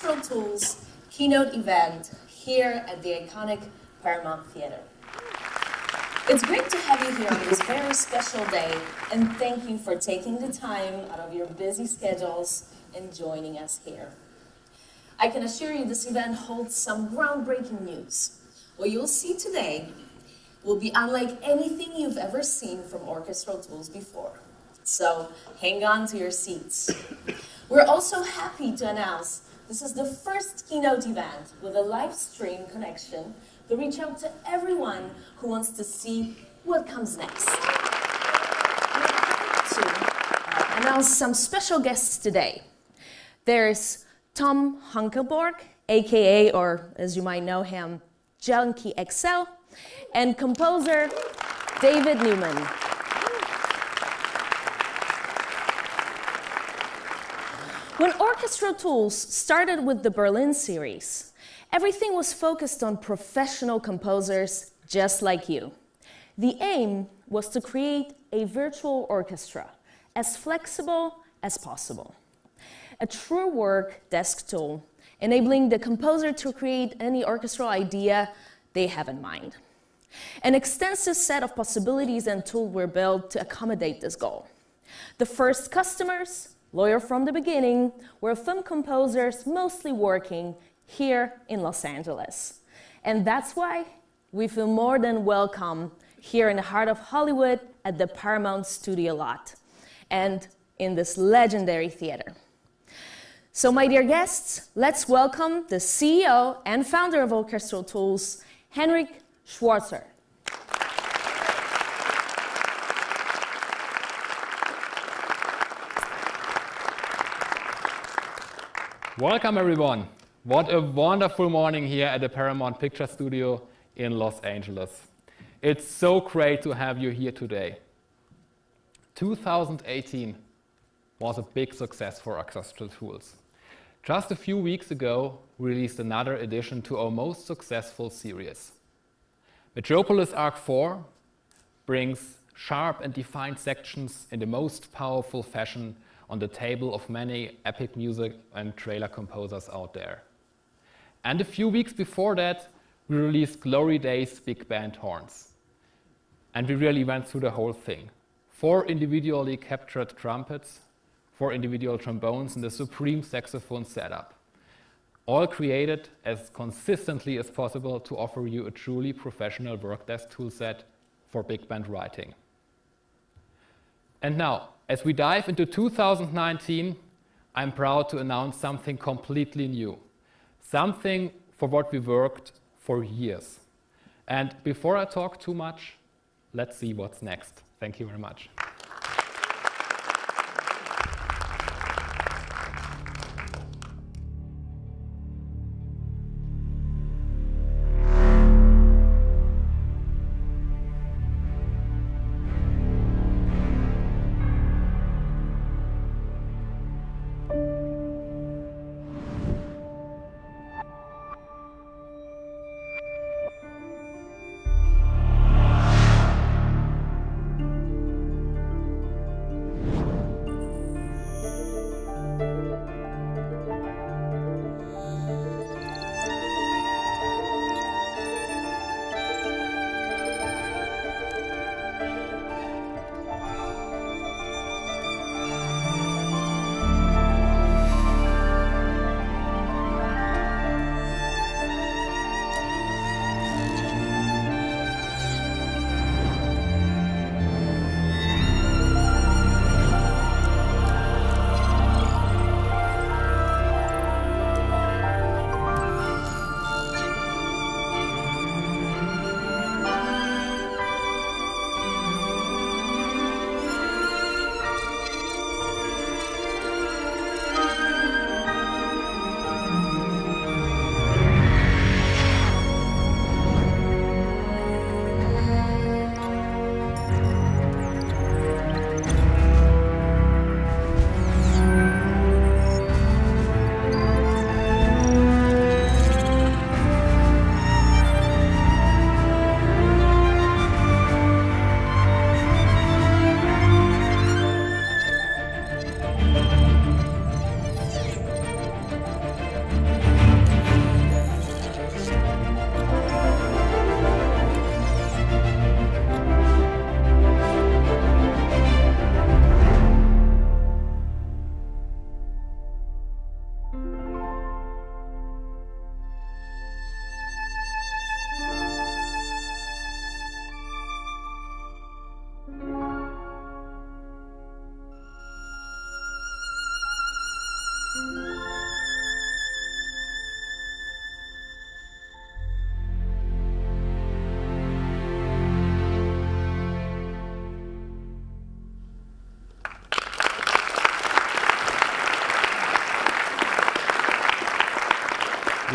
Orchestral Tools Keynote event here at the iconic Paramount Theater. It's great to have you here on this very special day, and thank you for taking the time out of your busy schedules and joining us here. I can assure you this event holds some groundbreaking news. What you'll see today will be unlike anything you've ever seen from Orchestral Tools before. So hang on to your seats. We're also happy to announce this is the first Keynote event with a live stream connection to reach out to everyone who wants to see what comes next. We're happy to announce some special guests today. There's Tom Holkenborg, aka, or as you might know him, Junkie XL, and composer David Newman. When Orchestral Tools started with the Berlin series, everything was focused on professional composers just like you. The aim was to create a virtual orchestra as flexible as possible. A true work desk tool, enabling the composer to create any orchestral idea they have in mind. An extensive set of possibilities and tools were built to accommodate this goal. The first customers, loyal from the beginning, were film composers mostly working here in Los Angeles. And that's why we feel more than welcome here in the heart of Hollywood at the Paramount Studio lot and in this legendary theater. So my dear guests, let's welcome the CEO and founder of Orchestral Tools, Henrik Schwarzer. Welcome everyone. What a wonderful morning here at the Paramount Picture Studio in Los Angeles. It's so great to have you here today. 2018 was a big success for Orchestral Tools. Just a few weeks ago, we released another addition to our most successful series. Metropolis Arc 4 brings sharp and defined sections in the most powerful fashion on the table of many epic music and trailer composers out there. And a few weeks before that, we released Glory Days Big Band Horns. And we really went through the whole thing. 4 individually captured trumpets, 4 individual trombones, and the supreme saxophone setup. All created as consistently as possible to offer you a truly professional work desk toolset for big band writing. And now, as we dive into 2019, I'm proud to announce something completely new. Something for what we worked for years. And before I talk too much, let's see what's next. Thank you very much.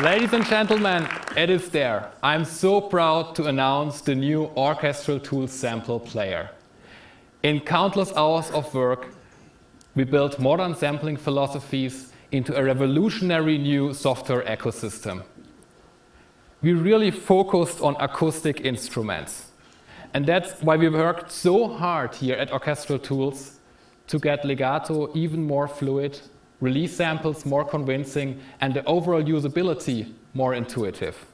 Ladies and gentlemen, it is there. I'm so proud to announce the new Orchestral Tools sample player. In countless hours of work, we built modern sampling philosophies into a revolutionary new software ecosystem. We really focused on acoustic instruments. And that's why we worked so hard here at Orchestral Tools to get legato even more fluid, release samples more convincing, and the overall usability more intuitive.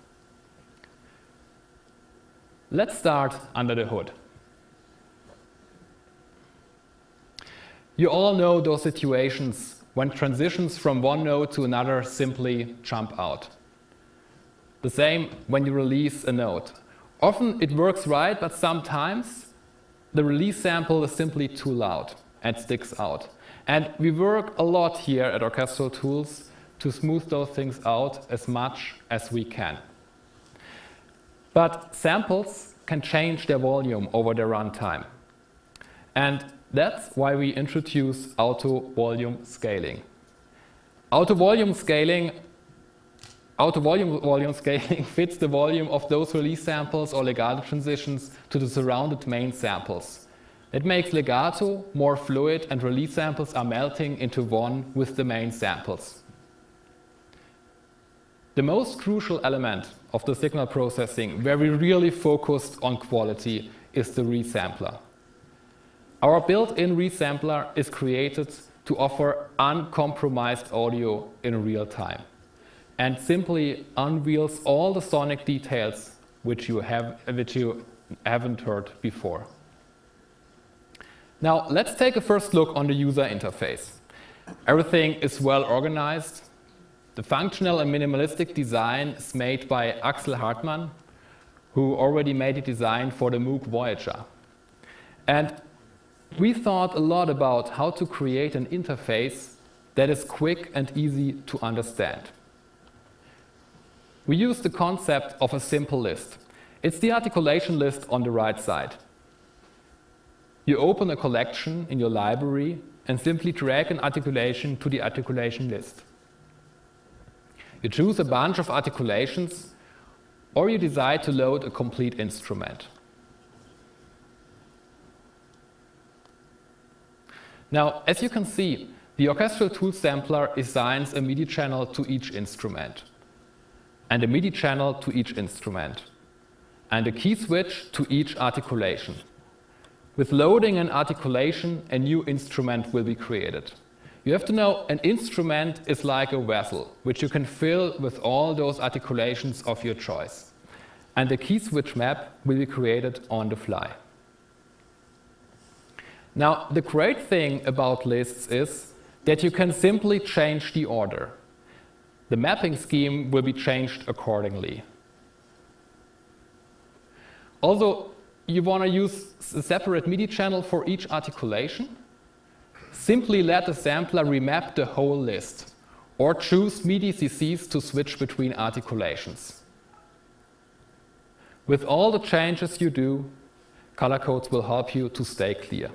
Let's start under the hood. You all know those situations when transitions from one note to another simply jump out. The same when you release a note. Often it works right, but sometimes the release sample is simply too loud and sticks out. And we work a lot here at Orchestral Tools to smooth those things out as much as we can. But samples can change their volume over their runtime. And that's why we introduce auto volume scaling. Auto volume scaling fits the volume of those release samples or legato transitions to the surrounded main samples. It makes legato more fluid and release samples are melting into one with the main samples. The most crucial element of the signal processing, where we really focused on quality, is the resampler. Our built-in resampler is created to offer uncompromised audio in real time and simply unveils all the sonic details which you haven't heard before. Now, let's take a first look on the user interface. Everything is well organized. The functional and minimalistic design is made by Axel Hartmann, who already made a design for the MOOC Voyager. And we thought a lot about how to create an interface that is quick and easy to understand. We used the concept of a simple list. It's the articulation list on the right side. You open a collection in your library and simply drag an articulation to the articulation list. You choose a bunch of articulations, or you decide to load a complete instrument. Now, as you can see, the Orchestral Tools sampler assigns a MIDI channel to each instrument, and a MIDI channel to each instrument, and a key switch to each articulation. With loading an articulation, a new instrument will be created. You have to know an instrument is like a vessel, which you can fill with all those articulations of your choice. And the key switch map will be created on the fly. Now, the great thing about lists is that you can simply change the order. The mapping scheme will be changed accordingly. Also, you want to use a separate MIDI channel for each articulation? Simply let the sampler remap the whole list, or choose MIDI CCs to switch between articulations. With all the changes you do, color codes will help you to stay clear.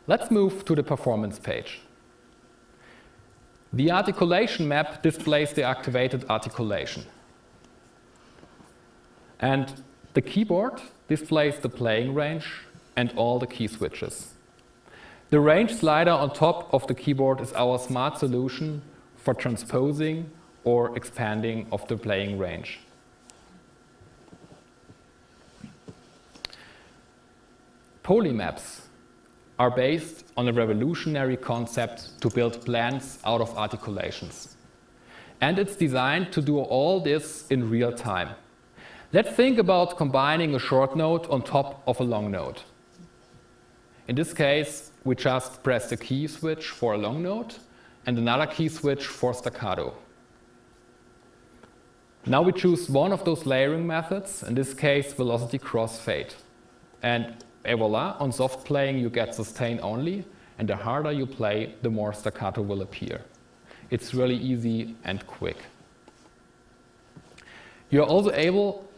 Let's move to the performance page. The articulation map displays the activated articulation. And the keyboard displays the playing range and all the key switches. The range slider on top of the keyboard is our smart solution for transposing or expanding of the playing range. Polymaps are based on a revolutionary concept to build blends out of articulations. And it's designed to do all this in real time. Let's think about combining a short note on top of a long note. In this case, we just press the key switch for a long note and another key switch for staccato. Now we choose one of those layering methods, in this case velocity crossfade. And voila, on soft playing you get sustain only, and the harder you play, the more staccato will appear. It's really easy and quick. You're also able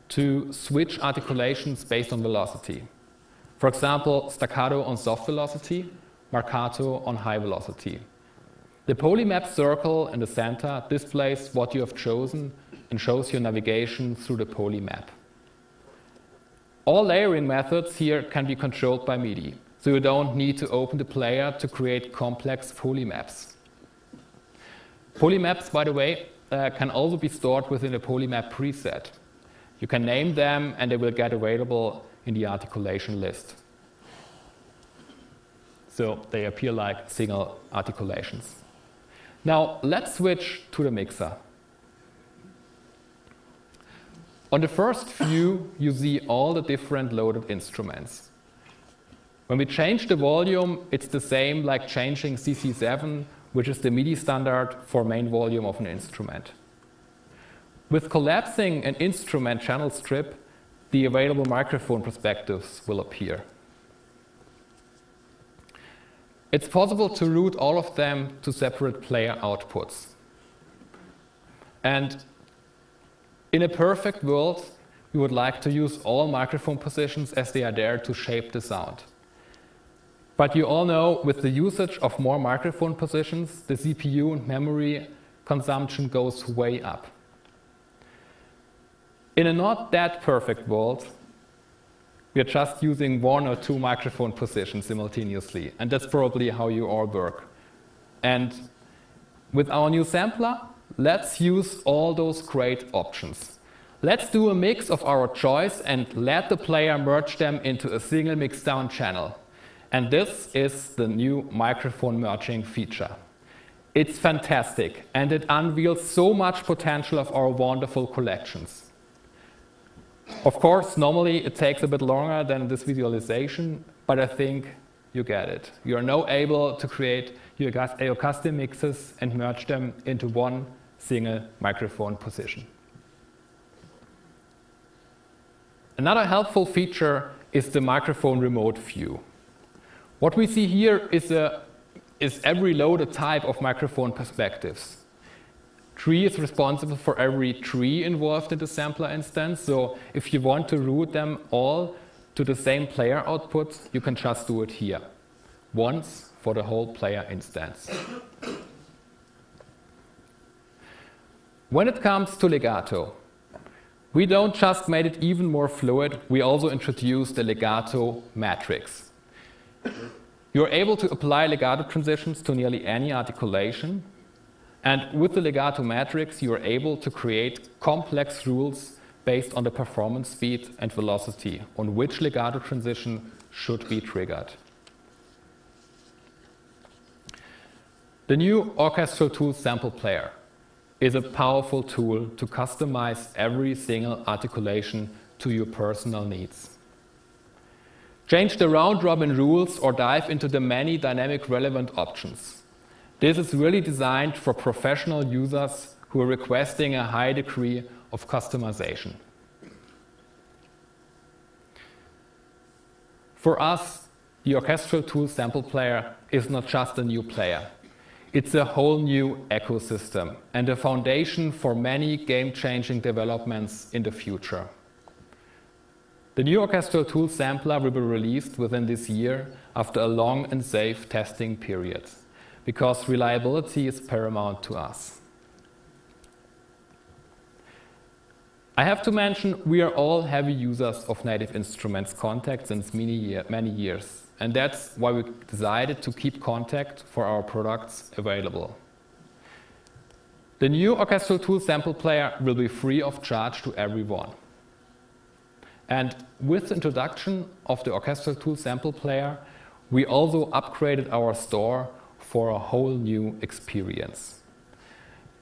to switch articulations based on velocity. For example, staccato on soft velocity, marcato on high velocity. The polymap circle in the center displays what you have chosen and shows your navigation through the polymap. All layering methods here can be controlled by MIDI, so you don't need to open the player to create complex polymaps. Polymaps, by the way, can also be stored within a polymap preset. You can name them and they will get available in the articulation list. So they appear like single articulations. Now let's switch to the mixer. On the first view, you see all the different loaded instruments. When we change the volume, it's the same like changing CC7, which is the MIDI standard for main volume of an instrument. With collapsing an instrument channel strip, the available microphone perspectives will appear. It's possible to route all of them to separate player outputs. And in a perfect world, we would like to use all microphone positions as they are there to shape the sound. But you all know, with the usage of more microphone positions, the CPU and memory consumption goes way up. In a not that perfect world, we are just using 1 or 2 microphone positions simultaneously, and that's probably how you all work. And with our new sampler, let's use all those great options. Let's do a mix of our choice and let the player merge them into a single mixdown channel. And this is the new microphone merging feature. It's fantastic, and it unveils so much potential of our wonderful collections. Of course, normally it takes a bit longer than this visualization, but I think you get it. You are now able to create your custom mixes and merge them into one single microphone position. Another helpful feature is the microphone remote view. What we see here is every loaded type of microphone perspectives. Tree is responsible for every tree involved in the sampler instance, so if you want to route them all to the same player output, you can just do it here, once for the whole player instance. When it comes to legato, we don't just make it even more fluid, we also introduced the legato matrix. You're able to apply legato transitions to nearly any articulation, and with the legato matrix, you are able to create complex rules based on the performance speed and velocity on which legato transition should be triggered. The new Orchestral Tools sample player is a powerful tool to customize every single articulation to your personal needs. Change the round-robin rules or dive into the many dynamic relevant options. This is really designed for professional users who are requesting a high degree of customization. For us, the Orchestral Tools sample player is not just a new player. It's a whole new ecosystem and a foundation for many game-changing developments in the future. The new Orchestral Tools sampler will be released within this year after a long and safe testing period, because reliability is paramount to us. I have to mention, we are all heavy users of Native Instruments Contact since many years, and that's why we decided to keep Contact for our products available. The new Orchestral Tools sample player will be free of charge to everyone. And with the introduction of the Orchestral Tools sample player, we also upgraded our store for a whole new experience.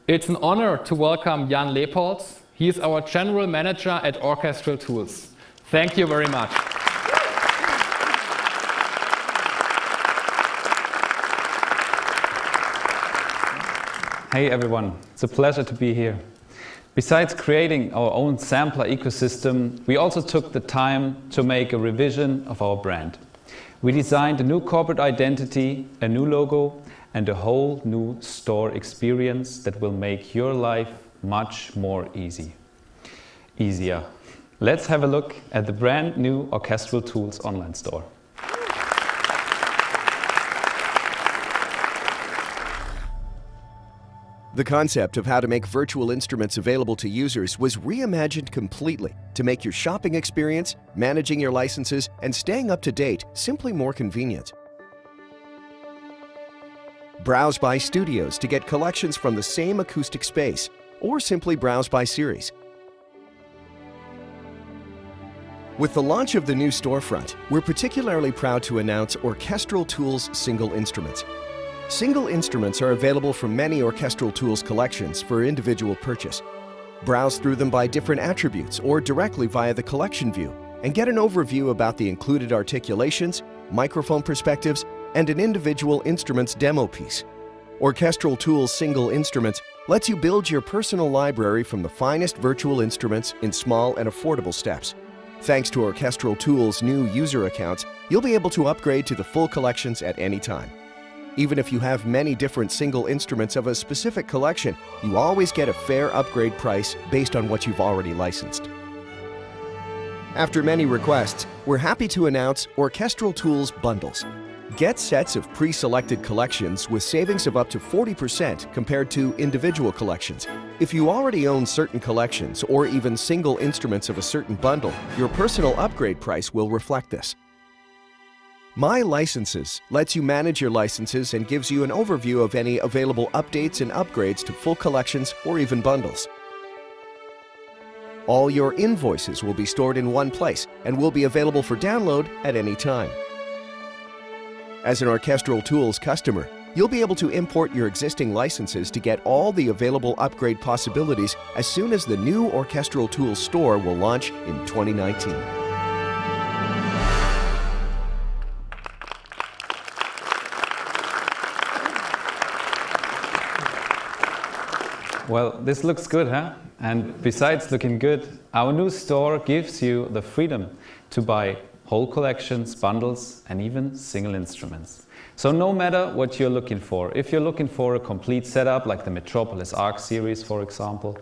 It's an honor to welcome Jan Leopolds. He is our General Manager at Orchestral Tools. Thank you very much. Hey everyone, it's a pleasure to be here. Besides creating our own sampler ecosystem, we also took the time to make a revision of our brand. We designed a new corporate identity, a new logo, and a whole new store experience that will make your life much more easier. Let's have a look at the brand new Orchestral Tools online store. The concept of how to make virtual instruments available to users was reimagined completely to make your shopping experience, managing your licenses, and staying up to date simply more convenient. Browse by studios to get collections from the same acoustic space, or simply browse by series. With the launch of the new storefront, we're particularly proud to announce Orchestral Tools single instruments. Single instruments are available from many Orchestral Tools collections for individual purchase. Browse through them by different attributes or directly via the collection view and get an overview about the included articulations, microphone perspectives, and an individual instrument's demo piece. Orchestral Tools single instruments lets you build your personal library from the finest virtual instruments in small and affordable steps. Thanks to Orchestral Tools' new user accounts, you'll be able to upgrade to the full collections at any time. Even if you have many different single instruments of a specific collection, you always get a fair upgrade price based on what you've already licensed. After many requests, we're happy to announce Orchestral Tools Bundles. Get sets of pre-selected collections with savings of up to 40% compared to individual collections. If you already own certain collections or even single instruments of a certain bundle, your personal upgrade price will reflect this. My Licenses lets you manage your licenses and gives you an overview of any available updates and upgrades to full collections or even bundles. All your invoices will be stored in one place and will be available for download at any time. As an Orchestral Tools customer, you'll be able to import your existing licenses to get all the available upgrade possibilities as soon as the new Orchestral Tools store will launch in 2019. Well, this looks good, huh? And besides looking good, our new store gives you the freedom to buy whole collections, bundles, and even single instruments. So no matter what you're looking for, if you're looking for a complete setup like the Metropolis Arc series, for example,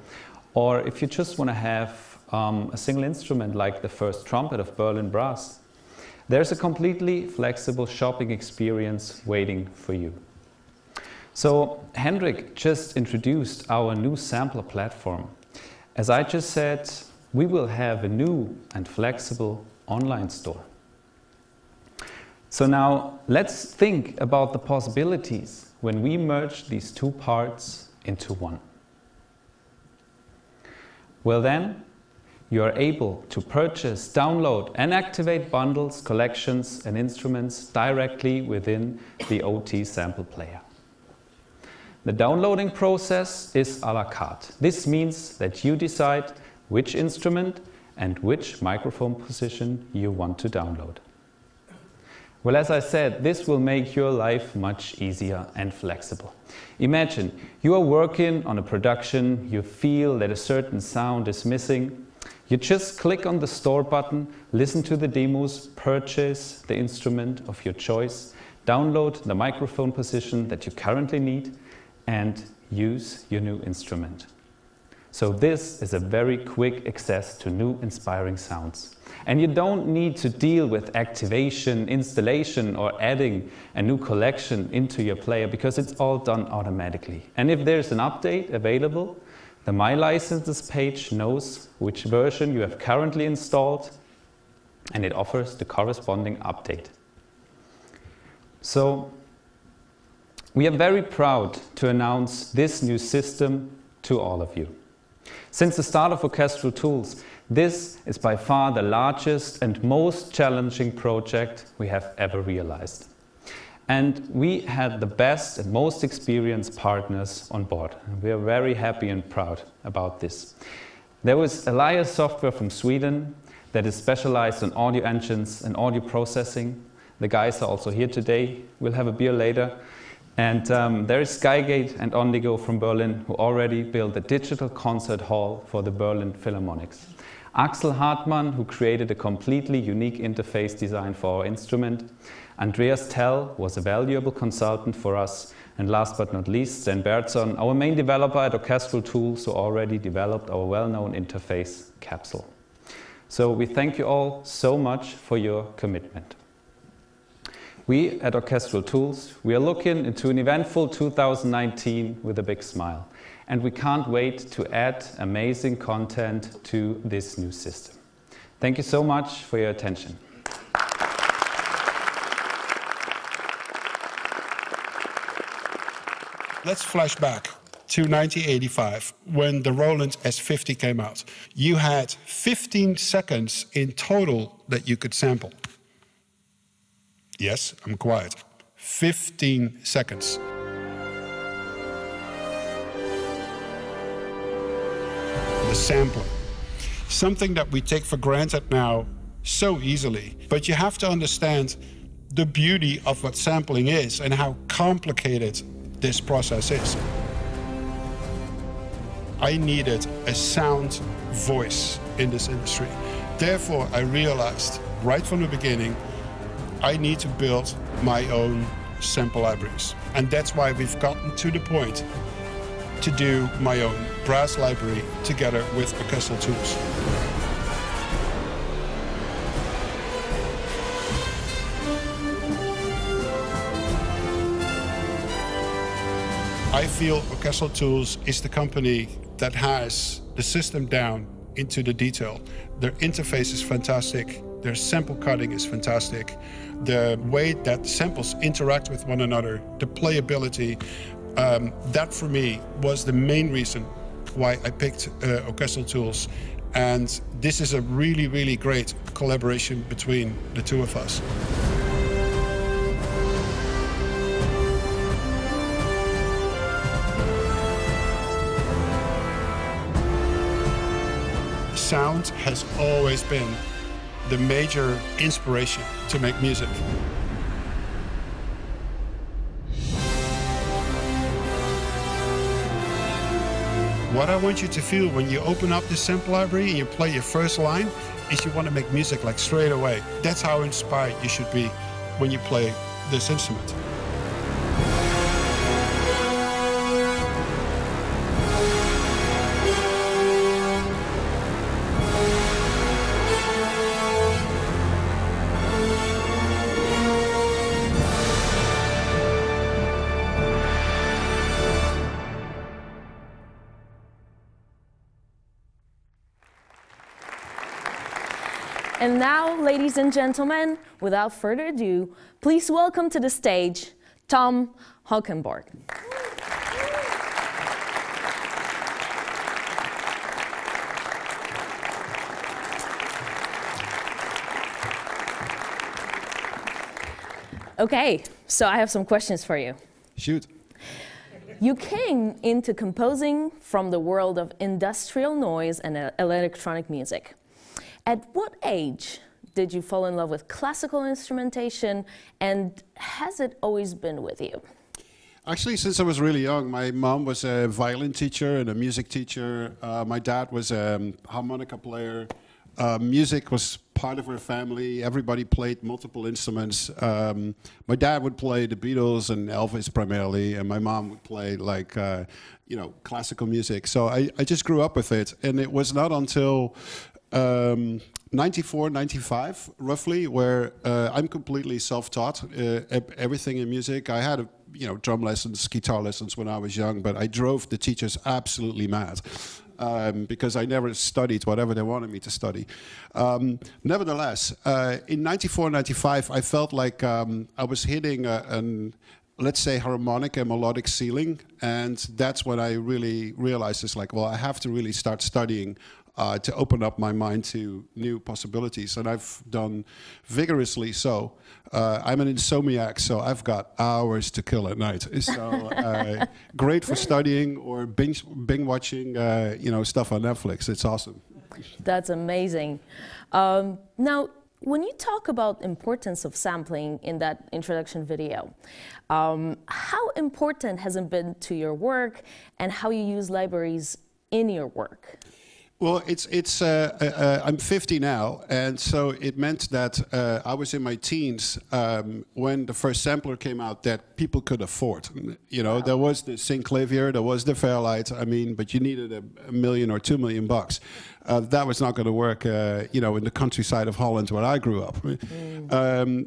or if you just want to have a single instrument like the first trumpet of Berlin Brass, there's a completely flexible shopping experience waiting for you. So Hendrik just introduced our new sampler platform. As I just said, we will have a new and flexible online store. So now let's think about the possibilities when we merge these two parts into one. Well then, you are able to purchase, download and activate bundles, collections and instruments directly within the OT sample player. The downloading process is a la carte. This means that you decide which instrument and which microphone position you want to download. Well, as I said, this will make your life much easier and flexible. Imagine you are working on a production, you feel that a certain sound is missing. You just click on the store button, listen to the demos, purchase the instrument of your choice, download the microphone position that you currently need, and use your new instrument. So this is a very quick access to new inspiring sounds. And you don't need to deal with activation, installation, or adding a new collection into your player because it's all done automatically. And if there's an update available, the My Licenses page knows which version you have currently installed, and it offers the corresponding update. So we are very proud to announce this new system to all of you. Since the start of Orchestral Tools, this is by far the largest and most challenging project we have ever realized. And we had the best and most experienced partners on board. We are very happy and proud about this. There was Elias Software from Sweden that is specialized on audio engines and audio processing. The guys are also here today. We'll have a beer later. And there is Skygate and Ondigo from Berlin who already built a digital concert hall for the Berlin Philharmonics. Axel Hartmann, who created a completely unique interface design for our instrument. Andreas Tell was a valuable consultant for us. And last but not least, Sten Bertson, our main developer at Orchestral Tools, who already developed our well-known interface, Capsule. So we thank you all so much for your commitment. We at Orchestral Tools, we are looking into an eventful 2019 with a big smile. And we can't wait to add amazing content to this new system. Thank you so much for your attention. Let's flash back to 1985 when the Roland S50 came out. You had 15 seconds in total that you could sample. Yes, I'm quiet. 15 seconds. The sampling. Something that we take for granted now so easily. But you have to understand the beauty of what sampling is and how complicated this process is. I needed a sound voice in this industry. Therefore, I realized right from the beginning, I need to build my own sample libraries. And that's why we've gotten to the point to do my own brass library together with Orchestral Tools. I feel Orchestral Tools is the company that has the system down into the detail. Their interface is fantastic. Their sample cutting is fantastic. The way that samples interact with one another, the playability, that for me was the main reason why I picked Orchestral Tools. And this is a really, really great collaboration between the two of us. Sound has always been the major inspiration to make music. What I want you to feel when you open up this sample library and you play your first line is you want to make music like straight away. That's how inspired you should be when you play this instrument. And now, ladies and gentlemen, without further ado, please welcome to the stage Tom Holkenborg. Okay, so I have some questions for you. Shoot. You came into composing from the world of industrial noise and electronic music. At what age did you fall in love with classical instrumentation, and has it always been with you? Actually, since I was really young, my mom was a violin teacher and a music teacher. My dad was a harmonica player. Music was part of our family. Everybody played multiple instruments. My dad would play the Beatles and Elvis primarily, and my mom would play like, classical music. So I just grew up with it, and it was not until 94, 95, roughly, where I'm completely self-taught. Everything in music. I had, drum lessons, guitar lessons when I was young, but I drove the teachers absolutely mad because I never studied whatever they wanted me to study. Nevertheless, in 94, 95, I felt like I was hitting let's say, harmonic and melodic ceiling, and that's when I really realized it's like, well, I have to really start studying to open up my mind to new possibilities, and I've done vigorously so. I'm an insomniac, so I've got hours to kill at night. So great for studying or binge watching, stuff on Netflix. It's awesome. That's amazing. Now, when you talk about importance of sampling in that introduction video, how important has it been to your work and how you use libraries in your work? Well, I'm 50 now, and so it meant that I was in my teens when the first sampler came out that people could afford. Wow. There was the Synclavier, there was the Fairlight, but you needed $1 million or $2 million bucks. that was not going to work, you know, in the countryside of Holland where I grew up.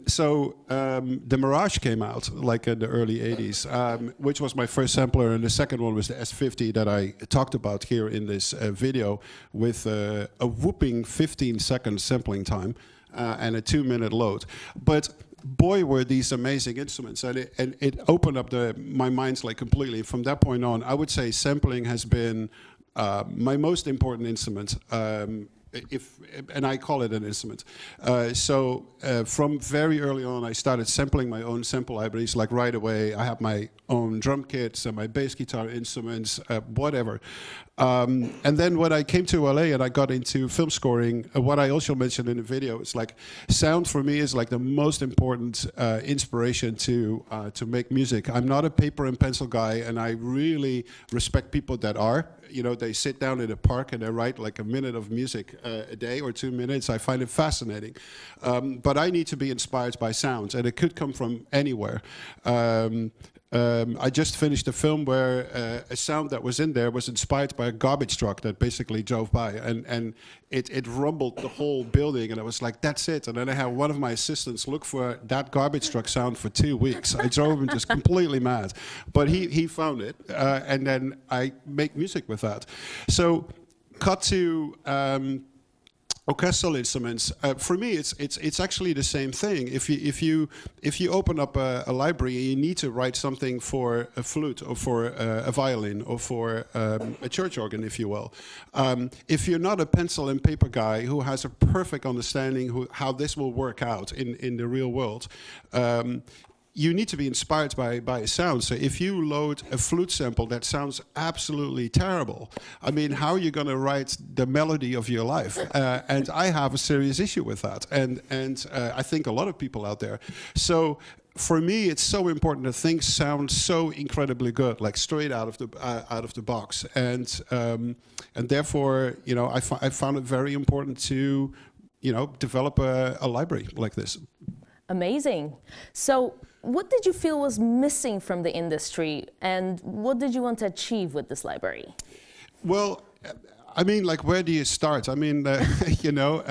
So the Mirage came out like in the early 80s, which was my first sampler, and the second one was the S50 that I talked about here in this video, with a whooping 15-second sampling time and a 2-minute load. But boy, were these amazing instruments, and it opened up my mind like completely. From that point on, I would say sampling has been my most important instrument, and I call it an instrument. So from very early on, I started sampling my own sample libraries, like right away. I have my own drum kits and my bass guitar instruments, whatever. And then when I came to LA and I got into film scoring, what I also mentioned in the video is like sound for me is like the most important inspiration to make music. I'm not a paper and pencil guy, and I really respect people that are. You know, they sit down in a park and they write like a minute of music a day or 2 minutes. I find it fascinating. But I need to be inspired by sounds, and it could come from anywhere. I just finished a film where a sound that was in there was inspired by a garbage truck that basically drove by, and it rumbled the whole building, and I was like, that's it. And then I had one of my assistants look for that garbage truck sound for 2 weeks. I drove him just completely mad, but he found it, and then I make music with that. So cut to orchestral instruments. For me, it's actually the same thing. If you open up a library and you need to write something for a flute or for a violin or for a church organ, if you will, if you're not a pencil and paper guy who has a perfect understanding how this will work out in the real world, you need to be inspired by a sound. So if you load a flute sample that sounds absolutely terrible, I mean, how are you going to write the melody of your life? And I have a serious issue with that, and I think a lot of people out there. So for me, it's so important that things sound so incredibly good, like straight out of the box, and therefore, you know, I found it very important to, you know, develop a library like this. Amazing. So what did you feel was missing from the industry, and what did you want to achieve with this library? Well, I mean, like, where do you start? I mean, you know,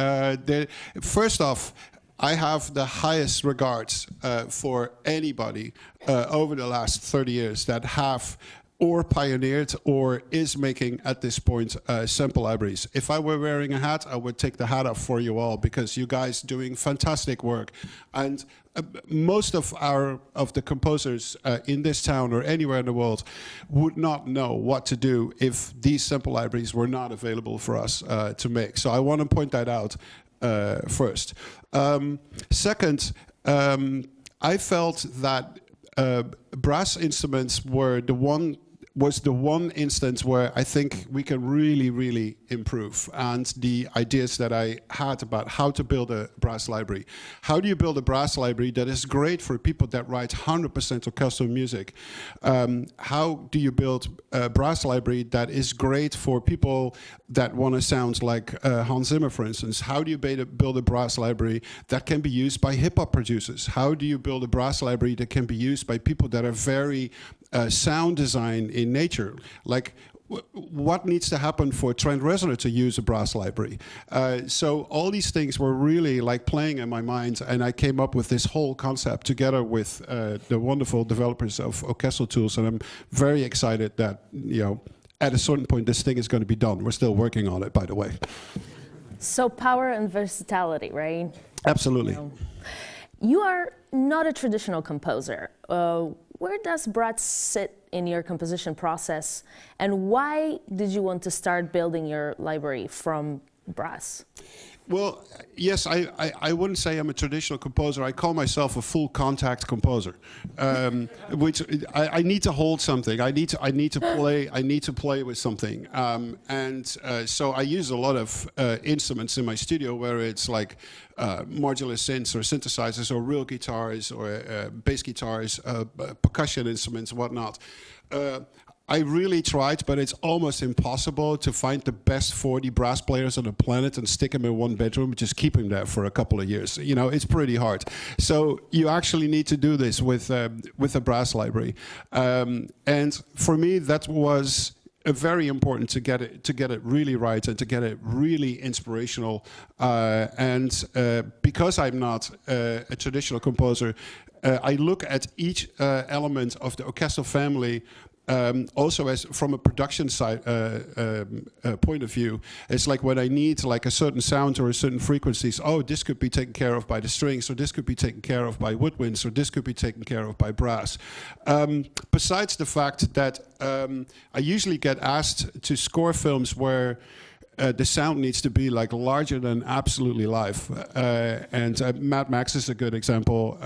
first off, I have the highest regards for anybody over the last 30 years that have or pioneered or is making at this point sample libraries. If I were wearing a hat, I would take the hat off for you all, because you guys doing fantastic work. And most of the composers in this town or anywhere in the world would not know what to do if these sample libraries were not available for us to make. So I want to point that out first. Second, I felt that brass instruments was the one instance where I think we can really, really improve. And the ideas that I had about how to build a brass library. How do you build a brass library that is great for people that write 100% orchestral music? How do you build a brass library that is great for people that want to sound like Hans Zimmer, for instance? How do you build a brass library that can be used by hip-hop producers? How do you build a brass library that can be used by people that are very sound design in nature? Like, what needs to happen for Trent Reznor to use a brass library? So all these things were really like playing in my mind, and I came up with this whole concept together with the wonderful developers of Orchestral Tools, and I'm very excited that, you know, at a certain point this thing is going to be done. We're still working on it, by the way. So power and versatility, right? Absolutely. You are not a traditional composer. Where does brass sit in your composition process, and why did you want to start building your library from brass? Well, yes, I wouldn't say I'm a traditional composer. I call myself a full contact composer, which I need to hold something. I need to play with something, so I use a lot of instruments in my studio, where it's like modular synths or synthesizers or real guitars or bass guitars, percussion instruments, whatnot. I really tried, but it's almost impossible to find the best 40 brass players on the planet and stick them in one bedroom, just keep them there for a couple of years. You know, it's pretty hard. So you actually need to do this with a brass library. And for me, that was very important to get it really right and to get it really inspirational. Because I'm not a traditional composer, I look at each element of the orchestral family also as from a production side point of view. It's like when I need like a certain sound or a certain frequencies, oh, this could be taken care of by the strings, or this could be taken care of by woodwinds, or this could be taken care of by brass. Besides the fact that I usually get asked to score films where the sound needs to be like larger than absolutely life, and Mad Max is a good example,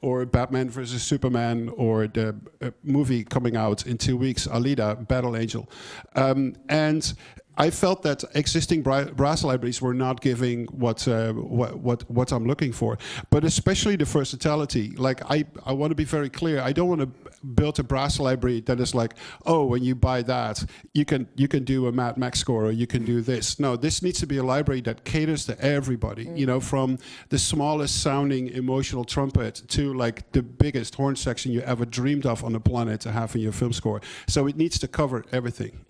or Batman versus Superman, or the movie coming out in 2 weeks, Alita, Battle Angel, and I felt that existing brass libraries were not giving what I'm looking for, but especially the versatility. Like I want to be very clear. I don't want to build a brass library that is like, oh, when you buy that, you can do a Mad Max score, or you can do this. No, this needs to be a library that caters to everybody. You know, from the smallest sounding emotional trumpet to like the biggest horn section you ever dreamed of on the planet to have in your film score. So it needs to cover everything.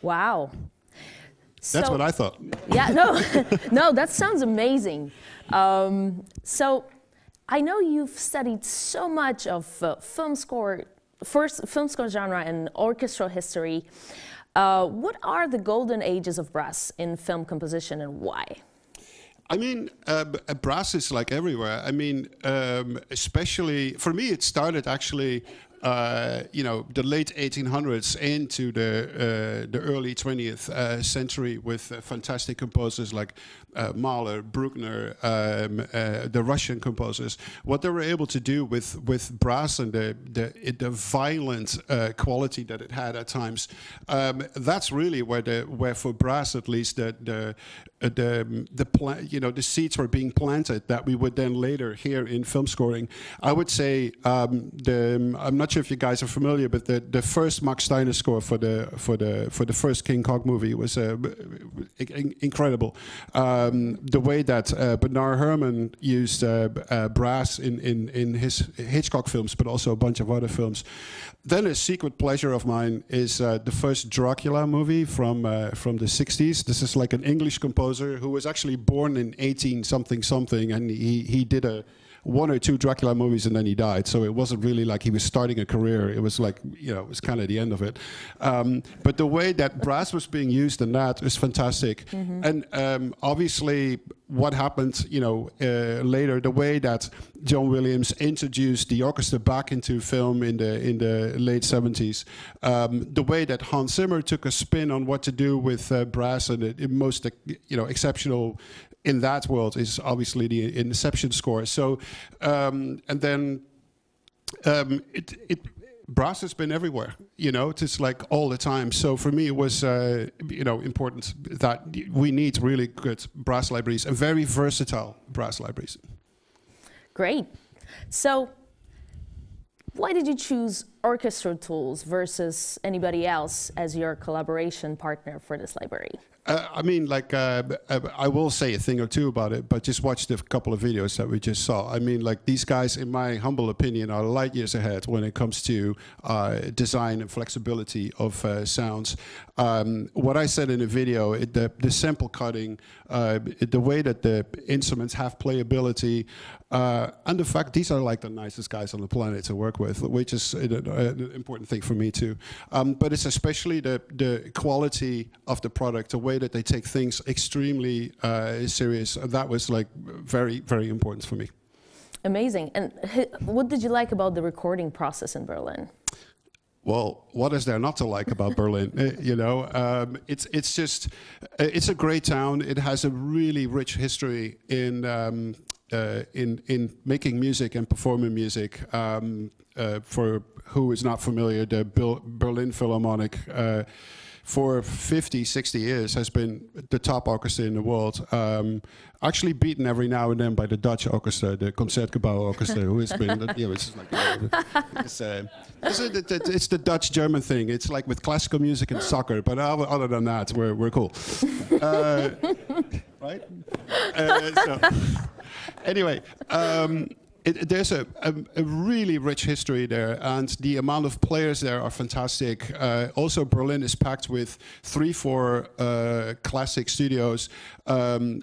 Wow. That's what I thought. Yeah, no, no, that sounds amazing. So I know you've studied so much of film score genre and orchestral history. What are the golden ages of brass in film composition, and why? I mean, brass is like everywhere. I mean, especially for me, it started actually, you know, the late 1800s into the early 20th century with fantastic composers like Mahler, Bruckner, the Russian composers. What they were able to do with brass and the violent quality that it had at times, that's really where for brass at least the seeds were being planted that we would then later hear in film scoring. I would say I'm not sure if you guys are familiar, but the first Max Steiner score for the first King Kong movie was incredible. The way that Bernard Herrmann used brass in his Hitchcock films, but also a bunch of other films. Then a secret pleasure of mine is the first Dracula movie from the 60s. This is like an English composer who was actually born in 18-something, and he did one or two Dracula movies and then he died. So it wasn't really like he was starting a career. It was like, you know, it was kind of the end of it. But the way that brass was being used in that is fantastic. Mm-hmm. And obviously what happened, you know, later, the way that John Williams introduced the orchestra back into film in the late 70s, the way that Hans Zimmer took a spin on what to do with brass, and the most, you know, exceptional in that world is obviously the Inception score. So, and then brass has been everywhere, you know, just like all the time. So for me, it was, you know, important that we need really good brass libraries and very versatile brass libraries. Great. So why did you choose Orchestral Tools versus anybody else as your collaboration partner for this library? I mean, like, I will say a thing or two about it, but just watch the couple of videos that we just saw. I mean, like, these guys, in my humble opinion, are light years ahead when it comes to design and flexibility of sounds. What I said in the video, the sample cutting, the way that the instruments have playability, and the fact these are like the nicest guys on the planet to work with, which is an important thing for me too. But it's especially the quality of the product, the way that they take things extremely serious. That was like very, very important for me. Amazing. And what did you like about the recording process in Berlin? Well, what is there not to like about Berlin? You know, it's just, it's a great town. It has a really rich history in making music and performing music. For who is not familiar, the Berlin Philharmonic for 50, 60 years has been the top orchestra in the world. Actually beaten every now and then by the Dutch orchestra, the Concertgebouw Orchestra, who has been, you know, it's like, it's the Dutch-German thing. It's like with classical music and soccer, but other than that, we're cool. Right? So, anyway, there's a really rich history there, and the amount of players there are fantastic. Also, Berlin is packed with 3-4 classic studios.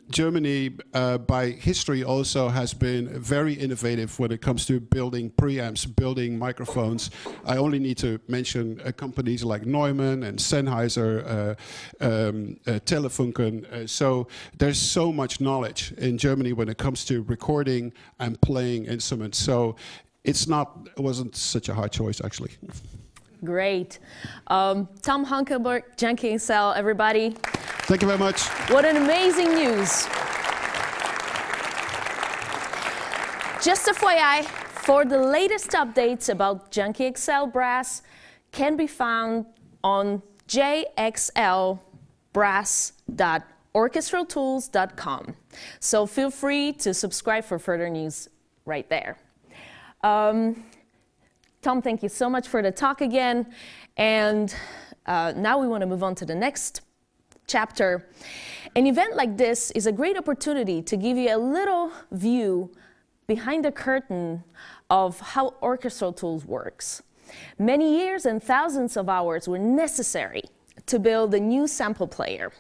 Germany, by history, also has been very innovative when it comes to building preamps, building microphones. I only need to mention companies like Neumann and Sennheiser, Telefunken. So there's so much knowledge in Germany when it comes to recording and playing instruments. So it wasn't such a hard choice, actually. Great. Tom Holkenborg, Junkie XL, everybody. Thank you very much. What an amazing news. Just FYI, for the latest updates about Junkie XL Brass can be found on jxlbrass.orchestraltools.com. So feel free to subscribe for further news right there. Tom, thank you so much for the talk again. And now we want to move on to the next chapter. An event like this is a great opportunity to give you a little view behind the curtain of how Orchestral Tools works. Many years and thousands of hours were necessary to build a new sample player.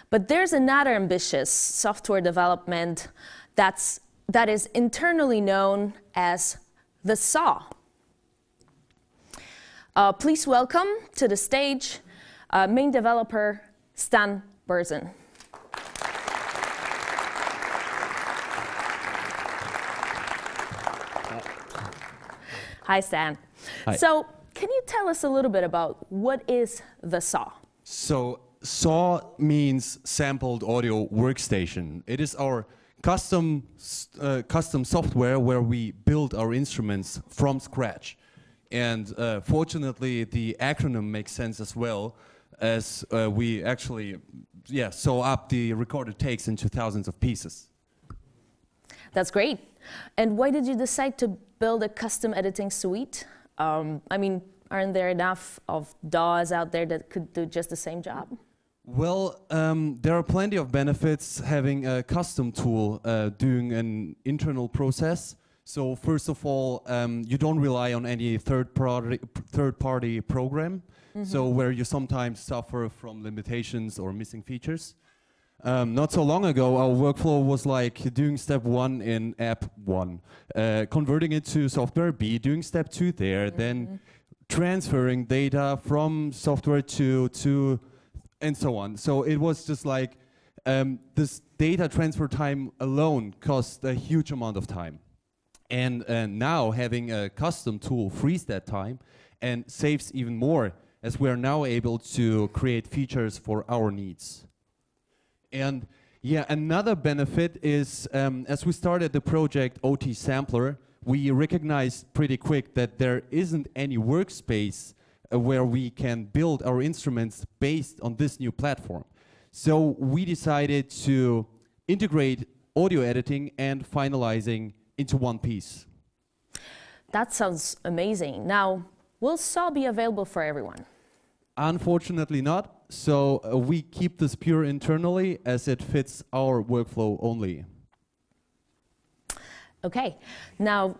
But there's another ambitious software development that is internally known as the SAW. Please welcome to the stage main developer Stan Berzen. Hi, Stan. Hi. So, can you tell us a little bit about what is the SAW? So SAW means sampled audio workstation. It is our custom software where we build our instruments from scratch. And fortunately, the acronym makes sense as well, as we actually sew up the recorded takes into thousands of pieces. That's great. And why did you decide to build a custom editing suite? I mean, aren't there enough of DAWs out there that could do just the same job? Well, there are plenty of benefits having a custom tool doing an internal process. So first of all, you don't rely on any third-party program, so where you sometimes suffer from limitations or missing features. Not so long ago, our workflow was like doing step 1 in app 1, converting it to software B, doing step 2 there, then transferring data from software to and so on. So it was just like this data transfer time alone cost a huge amount of time. And now having a custom tool frees that time and saves even more, as we are now able to create features for our needs. And yeah, another benefit is as we started the project OT Sampler, we recognized pretty quick that there isn't any workspace where we can build our instruments based on this new platform. So we decided to integrate audio editing and finalizing into one piece. That sounds amazing. Now, will SAW be available for everyone? Unfortunately not. So we keep this pure internally as it fits our workflow only. Okay. Now,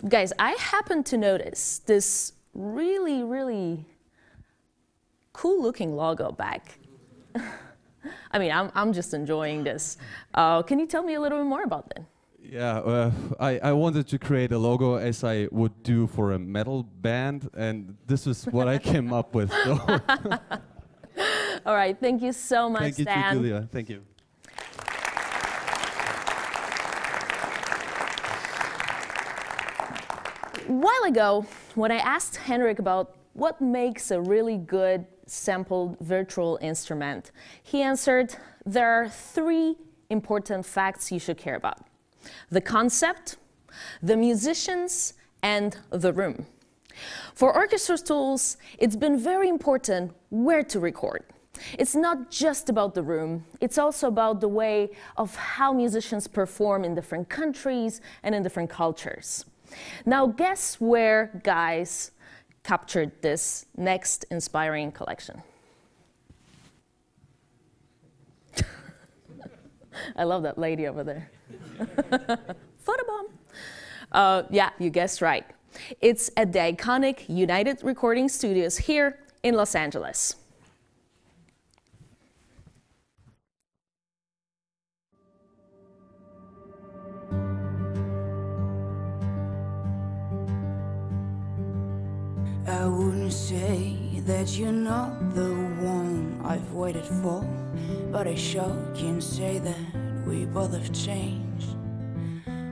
guys, I happen to notice this really, really cool looking logo back. I mean, I'm just enjoying this. Can you tell me a little bit more about that? Yeah, I wanted to create a logo as I would do for a metal band, and this is what I came up with. So. All right, thank you so much, Thank you, Stan. Julia. Thank you. A while ago, when I asked Henrik about what makes a really good sampled virtual instrument, he answered, there are 3 important facts you should care about: the concept, the musicians, and the room. For Orchestral Tools, it's been very important where to record. It's not just about the room, it's also about the way of how musicians perform in different countries and in different cultures. Now, guess where guys captured this next inspiring collection? I love that lady over there. Photobomb. Yeah, you guessed right. It's at the iconic United Recording Studios here in Los Angeles. I wouldn't say that you're not the one I've waited for, but I sure can say that we both have changed.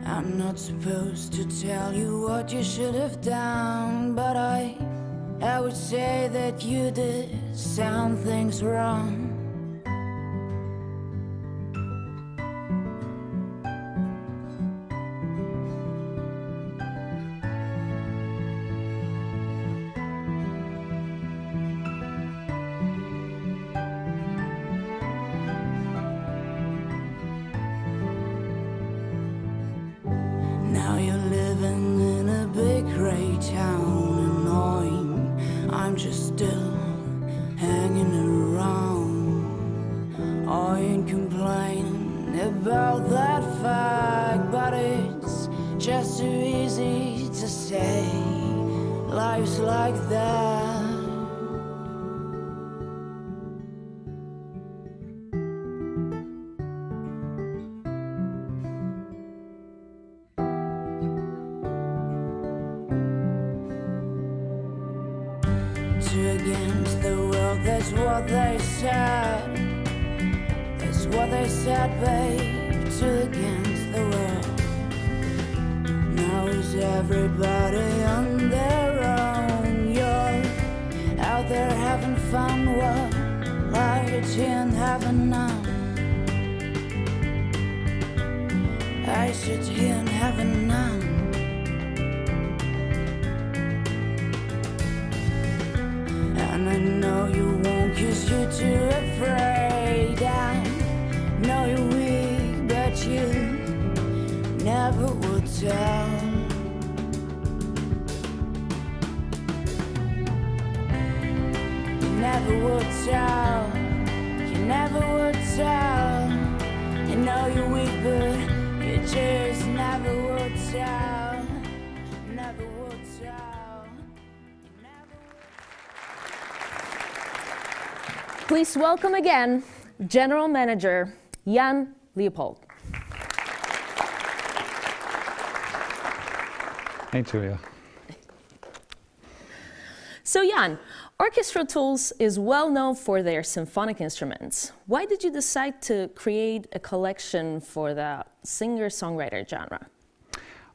I'm not supposed to tell you what you should have done, but I would say that you did some things wrong. Now you're living in a big gray town, annoying. I'm just still hanging around. I ain't complaining about that fact, but it's just too easy to say life's like that. Against the world, that's what they said. That's what they said, babe. Two against the world. Now is everybody on their own? You're out there having fun. What light in heaven now? I sit here in heaven now. And I know you won't, 'cause you're too afraid. I know you're weak, but you never would tell. You never would tell. You never would tell. I know you're weak, but you just never would tell. Never would tell. Please welcome again General Manager Jan Leopold. Hey, Julia. So Jan, Orchestral Tools is well known for their symphonic instruments. Why did you decide to create a collection for the singer-songwriter genre?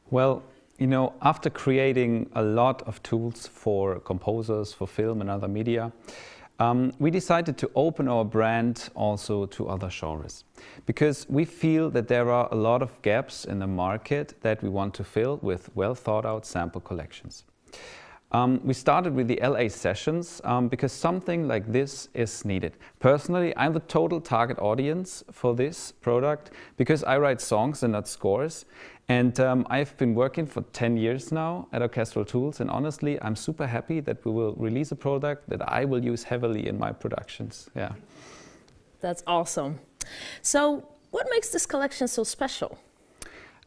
Well, you know, after creating a lot of tools for composers, for film and other media, we decided to open our brand also to other genres, because we feel that there are a lot of gaps in the market that we want to fill with well thought out sample collections. We started with the LA sessions because something like this is needed. Personally, I'm the total target audience for this product because I write songs and not scores. And I've been working for 10 years now at Orchestral Tools, and honestly, I'm super happy that we will release a product that I will use heavily in my productions. Yeah. That's awesome. So, what makes this collection so special?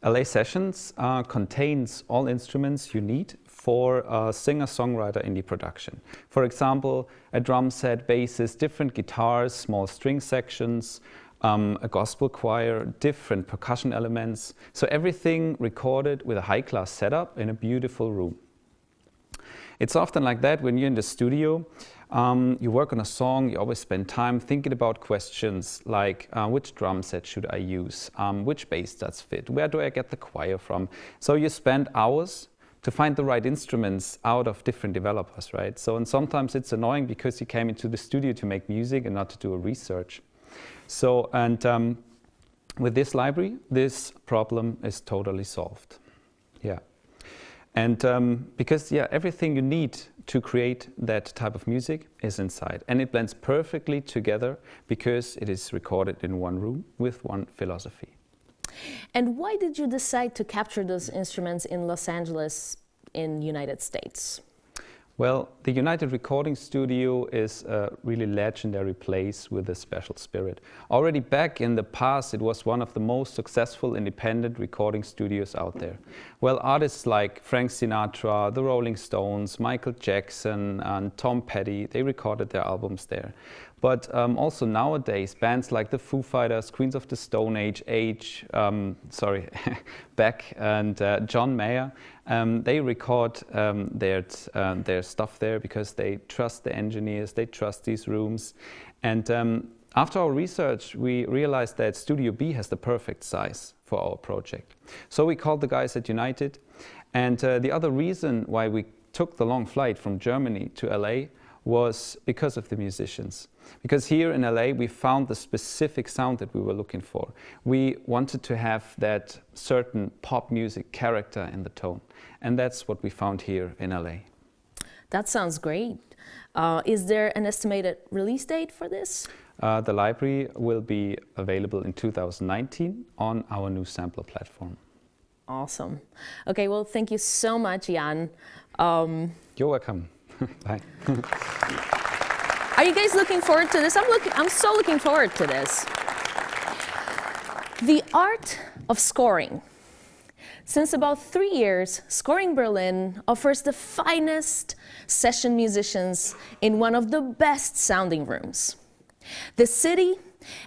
LA Sessions contains all instruments you need for a singer-songwriter indie production. For example, a drum set, basses, different guitars, small string sections, a gospel choir, different percussion elements. So everything recorded with a high-class setup in a beautiful room. It's often like that when you're in the studio. You work on a song, you always spend time thinking about questions like which drum set should I use, which bass does fit, where do I get the choir from? So you spend hours to find the right instruments out of different developers, right? So, and sometimes it's annoying because you came into the studio to make music and not to do a research. So, and with this library, this problem is totally solved. Yeah. And because, yeah, everything you need to create that type of music is inside. And it blends perfectly together because it is recorded in one room with one philosophy. And why did you decide to capture those instruments in Los Angeles in the United States? Well, the United Recording Studio is a really legendary place with a special spirit. Already back in the past, it was one of the most successful independent recording studios out there. Well, artists like Frank Sinatra, the Rolling Stones, Michael Jackson, and Tom Petty, they recorded their albums there. But also nowadays, bands like the Foo Fighters, Queens of the Stone Age, Beck and John Mayer, they record their stuff there because they trust the engineers, they trust these rooms. And after our research, we realized that Studio B has the perfect size for our project. So we called the guys at United. And the other reason why we took the long flight from Germany to LA was because of the musicians. Because here in LA, we found the specific sound that we were looking for. We wanted to have that certain pop music character in the tone. And that's what we found here in LA. That sounds great. Is there an estimated release date for this? The library will be available in 2019 on our new sampler platform. Awesome. Okay, well, thank you so much, Jan. You're welcome. Bye. Are you guys looking forward to this? I'm so looking forward to this. The art of scoring. Since about 3 years, Scoring Berlin offers the finest session musicians in one of the best sounding rooms. The city,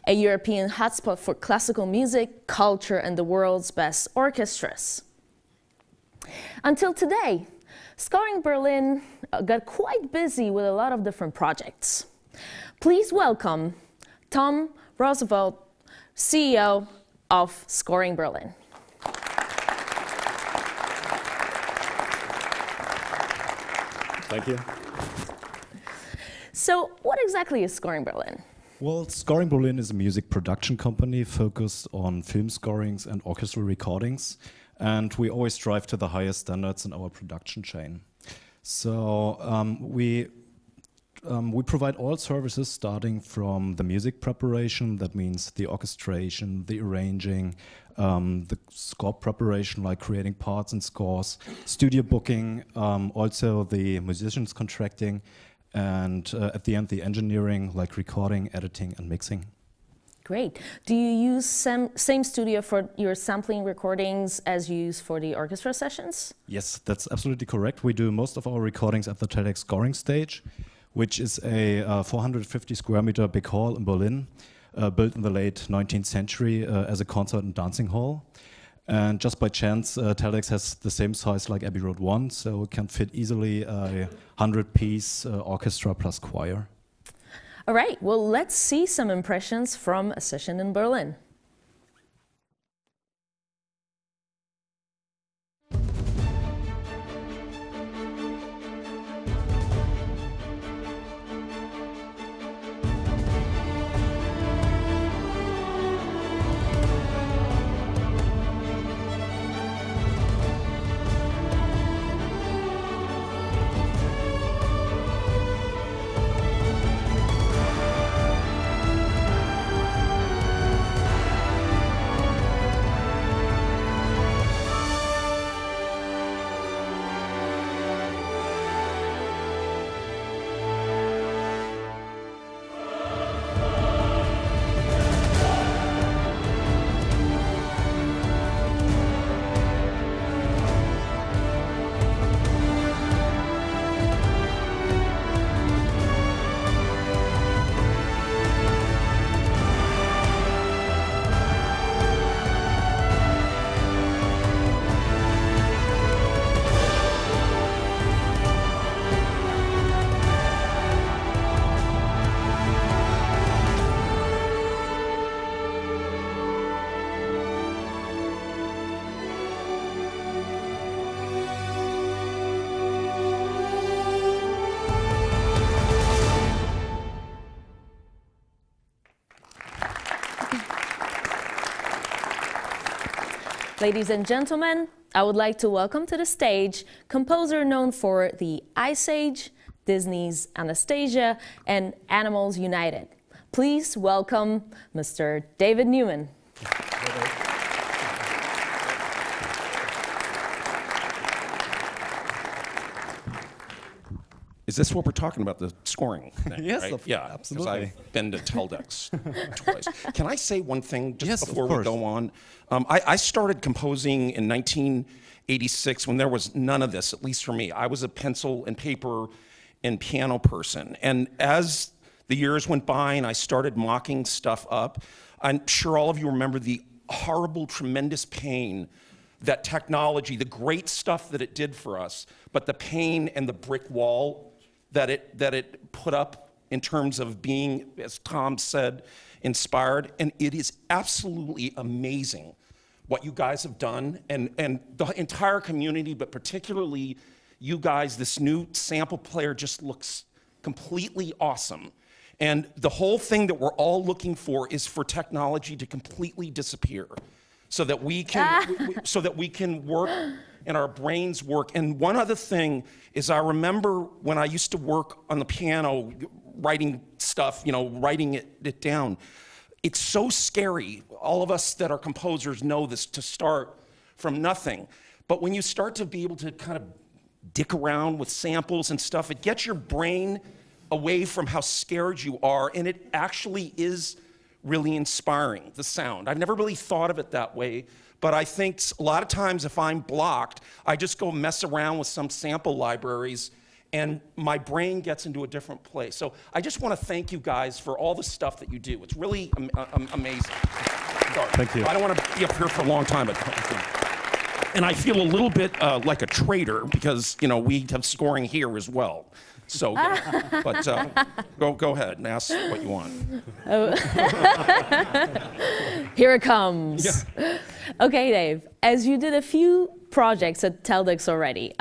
a European hotspot for classical music, culture, and the world's best orchestras. Until today, Scoring Berlin got quite busy with a lot of different projects. Please welcome Tom Roosevelt, CEO of Scoring Berlin. Thank you. So what exactly is Scoring Berlin? Well, Scoring Berlin is a music production company focused on film scorings and orchestral recordings. And we always strive to the highest standards in our production chain. So we provide all services starting from the music preparation, that means the orchestration, the arranging, the score preparation, like creating parts and scores, studio booking, also the musicians contracting, and at the end the engineering, like recording, editing, and mixing. Great. Do you use same studio for your sampling recordings as you use for the orchestra sessions? Yes, that's absolutely correct. We do most of our recordings at the TEDx scoring stage, which is a 450 square meter big hall in Berlin, built in the late 19th century as a concert and dancing hall. And just by chance, TEDx has the same size like Abbey Road 1, so it can fit easily a 100-piece orchestra plus choir. All right, well, let's see some impressions from a session in Berlin. Ladies and gentlemen, I would like to welcome to the stage composer known for the Ice Age, Disney's Anastasia, and Animals United. Please welcome Mr. David Newman. Is this what we're talking about, the scoring thing? Yes, right? Yeah, absolutely. I've been to Teldex twice. Can I say one thing just Yes, before we go on? I started composing in 1986 when there was none of this, at least for me. I was a pencil and paper and piano person. And as the years went by and I started mocking stuff up, I'm sure all of you remember the horrible, tremendous pain that technology, the great stuff that it did for us, but the pain and the brick wall that it put up in terms of being, as Tom said, inspired. And it is absolutely amazing what you guys have done, and the entire community, but particularly you guys. This new sample player just looks completely awesome. And the whole thing that we're all looking for is for technology to completely disappear, so that we can work and our brains work. And one other thing is, I remember when I used to work on the piano, writing stuff, writing it down. It's so scary. All of us that are composers know this, to start from nothing. But when you start to be able to kind of dick around with samples and stuff, it gets your brain away from how scared you are, and it actually is really inspiring, the sound. I've never really thought of it that way, but I think a lot of times if I'm blocked, I just go mess around with some sample libraries and my brain gets into a different place. So I just want to thank you guys for all the stuff that you do. It's really amazing. Sorry. Thank you. I don't want to be up here for a long time, but and I feel a little bit like a traitor because we have scoring here as well. So, but go ahead and ask what you want. Oh. Here it comes. Yeah. Okay, Dave, as you did a few projects at Teldex already,